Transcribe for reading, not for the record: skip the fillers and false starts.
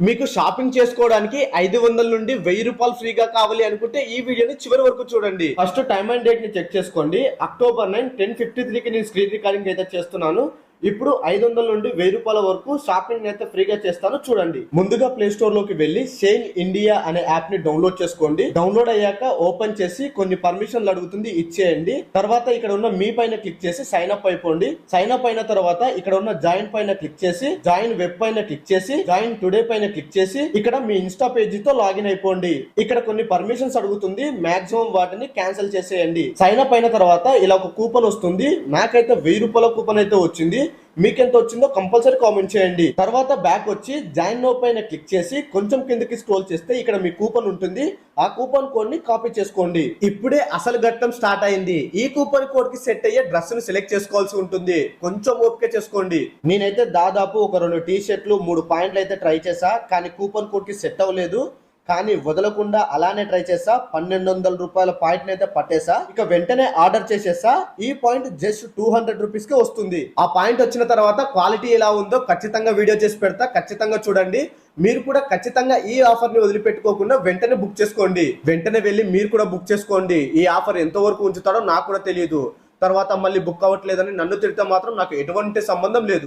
మీకు షాపింగ్ చేసుకోవడానికి 500 నుండి 1000 రూపాయలు ఫ్రీగా కావాలి అనుకుంటే ఈ వీడియోని చివరి వరకు చూడండి. ఫస్ట్ టైం అండ్ డేట్ ని చెక్ చేసుకోండి. అక్టోబర్ 9 10:53 కి నేను స్క్రీన్ రికార్డింగ్ అయితే చేస్తున్నాను. ఇప్పుడు 500 నుండి 1000 రూపాయల వరకు షాపింగ్ అయితే ఫ్రీగా చేస్తాను చూడండి. ముందుగా ప్లే స్టోర్ లోకి వెళ్ళి షైన్ ఇండియా అనే యాప్ ని డౌన్లోడ్ చేసుకోండి. డౌన్లోడ్ అయ్యాక ఓపెన్ చేసి కొన్ని పర్మిషన్లు అడుగుతుంది, ఇచ్చేయండి. తర్వాత ఇక్కడ ఉన్న మీ పైన క్లిక్ చేసి సైన్ అప్ అయిపోండి. సైన్ అప్ అయిన తర్వాత ఇక్కడ ఉన్న జాయిన్ పైన క్లిక్ చేసి జాయిన్ వెబ్ పైన క్లిక్ చేసి జాయిన్ టుడే పైన క్లిక్ చేసి ఇక్కడ మీ ఇన్స్టా పేజీ తో లాగిన్ అయిపోండి. ఇక్కడ కొన్ని పర్మిషన్స్ అడుగుతుంది, మాక్సిమం వాటిని క్యాన్సిల్ చేసేయండి. సైన్ అప్ అయిన తర్వాత ఇలా ఒక కూపన్ వస్తుంది. నాకైతే 1000 రూపాయల కూపన్ అయితే వచ్చింది. మీకెంత వచ్చిందో కంపల్సరీ కామెంట్ చేయండి. తర్వాత బ్యాక్ వచ్చి జాయిన్ నౌ పైన క్లిక్ చేసి కొంచెం కిందకి స్క్రోల్ చేస్తే ఇక్కడ మీ కూపన్ ఉంటుంది. ఆ కూపన్ కోడ్ ని కాపీ చేసుకోండి. ఇప్పుడే అసలు ఘట్టం స్టార్ట్ అయింది. ఈ కూపన్ కోడ్ కి సెట్ అయ్యే డ్రెస్ ని సెలెక్ట్ చేసుకోవాల్సి ఉంటుంది. కొంచెం ఓపిక చేసుకోండి. నేనైతే దాదాపు ఒక 2 టీ షర్ట్లు 3 పాయింట్లు అయితే ట్రై చేసా, కానీ కూపన్ కోడ్ కి సెట్ అవ్వలేదు. కానీ వదలకుండా అలానే ట్రై చేసా. 1200 రూపాయల పాయింట్ అయితే పట్టేసా. ఇక వెంటనే ఆర్డర్ చేసేసా. ఈ పాయింట్ జస్ట్ 200 రూపీస్ కి వస్తుంది. ఆ పాయింట్ వచ్చిన తర్వాత క్వాలిటీ ఎలా ఉందో ఖచ్చితంగా వీడియో చేసి పెడతా, ఖచ్చితంగా చూడండి. మీరు కూడా ఖచ్చితంగా ఈ ఆఫర్ ని వదిలిపెట్టుకోకుండా వెంటనే బుక్ చేసుకోండి. వెంటనే వెళ్ళి మీరు కూడా బుక్ చేసుకోండి. ఈ ఆఫర్ ఎంత వరకు ఉంచుతాడో నాకు కూడా తెలియదు. తర్వాత మళ్ళీ బుక్ అవ్వట్లేదని నన్ను తిడితే మాత్రం నాకు ఎటువంటి సంబంధం లేదు.